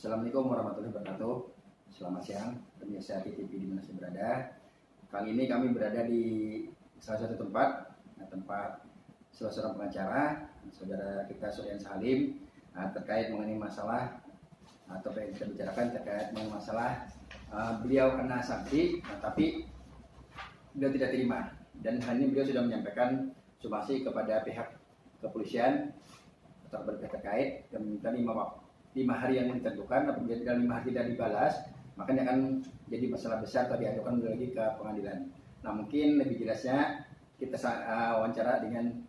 Assalamualaikum warahmatullahi wabarakatuh. Selamat siang, pemirsa TTV di mana saya berada. Kali ini kami berada di salah satu tempat salah seorang pengacara, saudara kita Suryan Salim, terkait mengenai masalah atau yang kita bicarakan terkait mengenai masalah beliau kena sanksi, tapi beliau tidak terima. Dan hal ini beliau sudah menyampaikan somasi kepada pihak kepolisian atau berpihak terkait dan meminta 5 hari yang ditentukan. Apabila 5 hari tidak dibalas, maka ini akan jadi masalah besar atau diadukan lagi ke pengadilan. Nah, mungkin lebih jelasnya kita wawancara dengan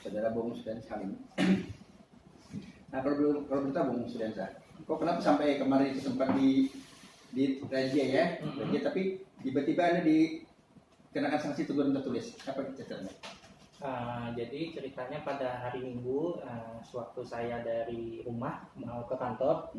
saudara Bung Suryan Salim. Nah, kalau kita Bung Suryan Salim, kok kenapa sampai kemarin itu sempat di razia ya, razia, tapi tiba-tiba Anda dikenakan sanksi teguran tertulis? Apa ceritanya? Jadi ceritanya pada hari Minggu, sewaktu saya dari rumah mau ke kantor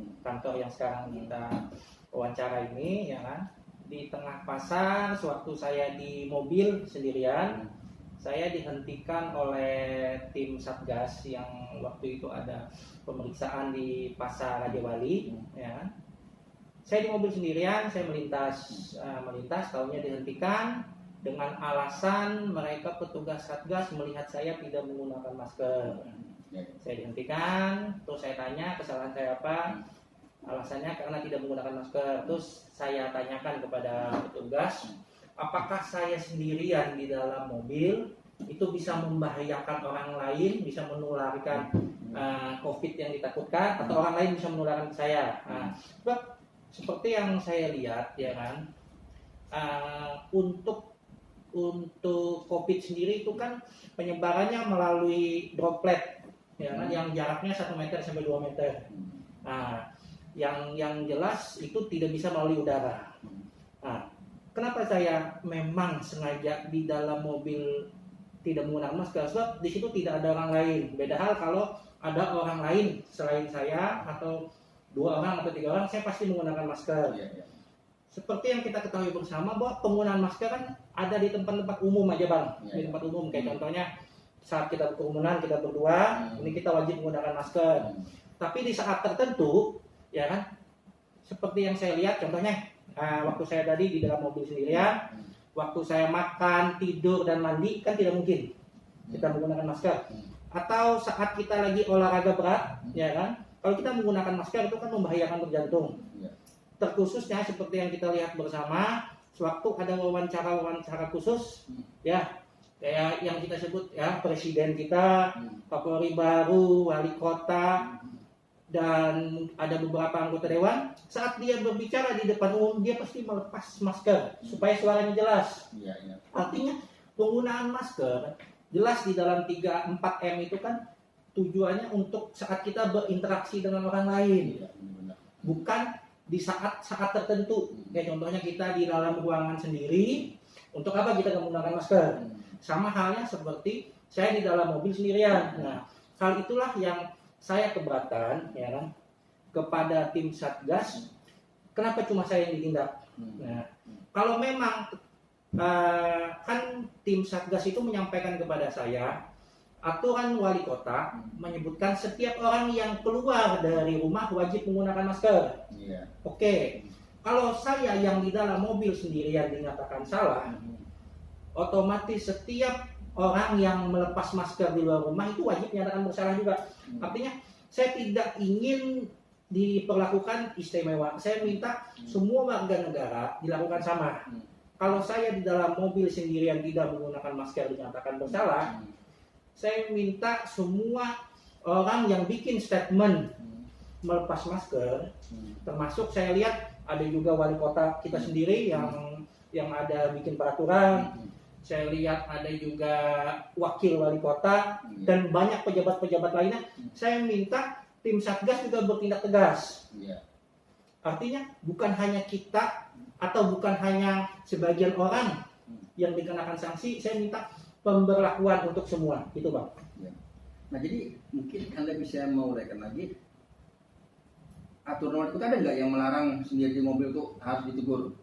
yang sekarang kita wawancara ini, ya kan, di tengah pasar, sewaktu saya di mobil sendirian, saya dihentikan oleh tim Satgas yang waktu itu ada pemeriksaan di Pasar Raja Wali, ya kan. Saya di mobil sendirian, saya melintas, tahunya dihentikan dengan alasan mereka petugas Satgas melihat saya tidak menggunakan masker. Saya dihentikan, terus saya tanya kesalahan saya apa, alasannya karena tidak menggunakan masker. Terus saya tanyakan kepada petugas, apakah saya sendirian di dalam mobil itu bisa membahayakan orang lain, bisa menularkan COVID yang ditakutkan, atau orang lain bisa menularkan ke saya. Sebab seperti yang saya lihat, ya kan, untuk COVID sendiri itu kan penyebarannya melalui droplet, ya kan, yang jaraknya 1 meter sampai 2 meter. Yang jelas itu tidak bisa melalui udara. Kenapa saya memang sengaja di dalam mobil tidak menggunakan masker? Sebab di situ tidak ada orang lain. Beda hal kalau ada orang lain selain saya, atau 2 orang atau 3 orang, saya pasti menggunakan masker. Seperti yang kita ketahui bersama bahwa penggunaan masker kan ada di tempat-tempat umum aja, Bang. Di tempat umum, kayak contohnya saat kita berkerumunan, kita berdua, ini kita wajib menggunakan masker. Tapi di saat tertentu, ya kan, seperti yang saya lihat, contohnya waktu saya tadi di dalam mobil sendirian, waktu saya makan, tidur, dan mandi, kan tidak mungkin kita menggunakan masker. Atau saat kita lagi olahraga berat, ya kan, kalau kita menggunakan masker itu kan membahayakan jantung. Terkhususnya seperti yang kita lihat bersama, sewaktu ada wawancara khusus, ya, kayak yang kita sebut ya, presiden kita, Kapolri baru, wali kota, dan ada beberapa anggota dewan, saat dia berbicara di depan umum, dia pasti melepas masker supaya suaranya jelas. Artinya penggunaan masker jelas di dalam 3-4M itu kan tujuannya untuk saat kita berinteraksi dengan orang lain, bukan di saat tertentu. Kayak contohnya kita di dalam ruangan sendiri, untuk apa kita menggunakan masker? Sama halnya seperti saya di dalam mobil sendirian. Nah, hal itulah yang saya keberatan, ya kan, kepada tim Satgas. Kenapa cuma saya yang ditindak? Nah, kalau memang kan tim Satgas itu menyampaikan kepada saya, aturan wali kota menyebutkan setiap orang yang keluar dari rumah wajib menggunakan masker. Oke, kalau saya yang di dalam mobil sendirian dinyatakan salah, otomatis setiap orang yang melepas masker di luar rumah itu wajib dinyatakan bersalah juga. Artinya saya tidak ingin diperlakukan istimewa. Saya minta semua warga negara dilakukan sama. Kalau saya di dalam mobil sendirian tidak menggunakan masker dinyatakan bersalah, saya minta semua orang yang bikin statement melepas masker, termasuk saya lihat ada juga wali kota kita sendiri yang ada bikin peraturan. Saya lihat ada juga wakil wali kota dan banyak pejabat-pejabat lainnya. Saya minta tim Satgas juga bertindak tegas. Artinya bukan hanya kita atau bukan hanya sebagian orang yang dikenakan sanksi, saya minta pemberlakuan untuk semua, gitu Bang. Nah, jadi mungkin Anda bisa menguraikan lagi, aturan itu ada nggak yang melarang sendiri di mobil itu harus ditegur?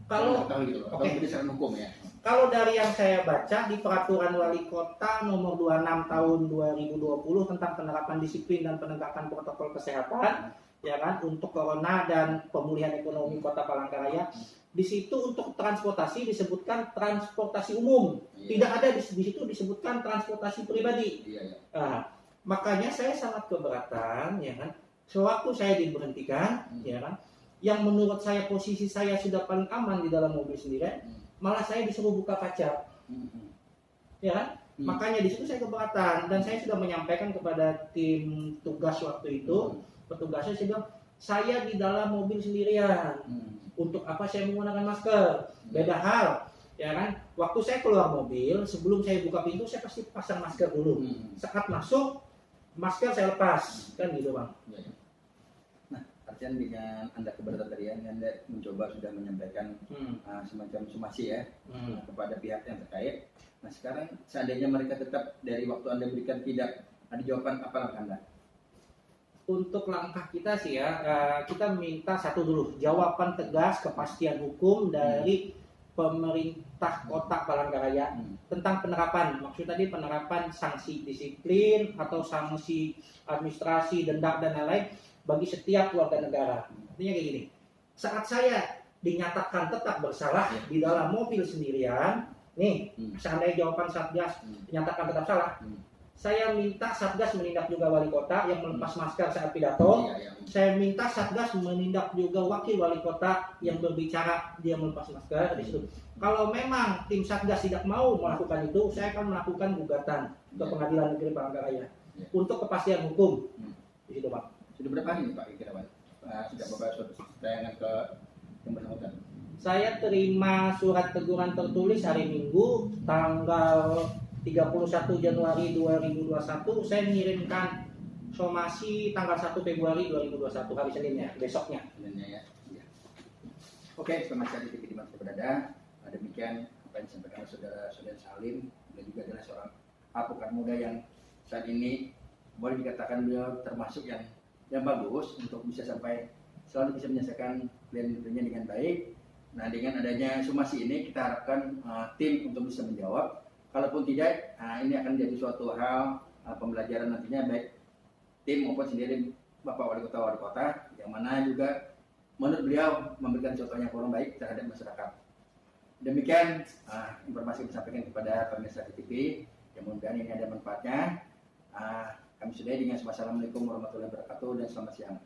Kalau berdasarkan hukum ya. Kalau dari yang saya baca di peraturan wali kota nomor 26 tahun 2020 tentang penerapan disiplin dan penegakan protokol kesehatan, ya kan, untuk corona dan pemulihan ekonomi Kota Palangkaraya. Di situ untuk transportasi disebutkan transportasi umum, tidak ada di situ disebutkan transportasi pribadi. Nah, makanya saya sangat keberatan, ya kan, sewaktu saya diberhentikan, ya kan, yang menurut saya posisi saya sudah paling aman di dalam mobil sendiri, malah saya disuruh buka kaca, ya kan. Makanya di situ saya keberatan, dan saya sudah menyampaikan kepada tim tugas waktu itu, petugasnya, saya bilang, saya di dalam mobil sendirian, untuk apa saya menggunakan masker? Beda hal, ya kan? Waktu saya keluar mobil, sebelum saya buka pintu, saya pasti pasang masker dulu. Saat masuk, masker saya lepas, kan gitu bang. Nah, artian dengan Anda keberatan tadi, Anda mencoba sudah menyampaikan semacam somasi ya kepada pihak yang terkait. Nah, sekarang seandainya mereka tetap dari waktu Anda berikan tidak ada jawaban, apa langkah Anda? Untuk langkah kita sih ya, kita minta satu dulu, jawaban tegas, kepastian hukum dari pemerintah Kota Palangkaraya tentang penerapan, maksud tadi penerapan sanksi disiplin atau sanksi administrasi, denda dan lain-lain bagi setiap warga negara. Artinya kayak gini, saat saya dinyatakan tetap bersalah di dalam mobil sendirian, nih, seandainya jawaban Satgas dinyatakan tetap salah, saya minta Satgas menindak juga wali kota yang melepas masker saat pidato. Saya minta Satgas menindak juga wakil wali kota yang berbicara dia melepas masker di situ. Kalau memang tim Satgas tidak mau melakukan itu, saya akan melakukan gugatan ke Pengadilan Negeri Palangkaraya untuk kepastian hukum di situ, Pak. Sudah berapa hari nih Pak kira-kira? Sudah Bapak tayangan ke yang bersangkutan? Saya terima surat teguran tertulis hari Minggu tanggal 31 Januari 2021, saya mengirimkan somasi tanggal 1 Februari 2021, hari Seninnya, besoknya. Seninnya ya. Oke, pemirsa di TV dimanapun berada, demikian apa yang disampaikan oleh saudara Salim, dan juga adalah seorang advokat muda yang saat ini boleh dikatakan beliau termasuk yang bagus untuk bisa sampai selalu bisa menyelesaikan klien-kliennya dengan baik. Nah, dengan adanya somasi ini kita harapkan tim untuk bisa menjawab. Kalaupun tidak, ini akan jadi suatu hal pembelajaran nantinya baik tim maupun sendiri Bapak Wali Kota, yang mana juga menurut beliau memberikan contoh yang kurang baik terhadap masyarakat. Demikian informasi yang disampaikan kepada pemirsa TV, yang mudah-mudahan ini ada manfaatnya. Kami sudahi dengan Assalamualaikum warahmatullahi wabarakatuh dan selamat siang.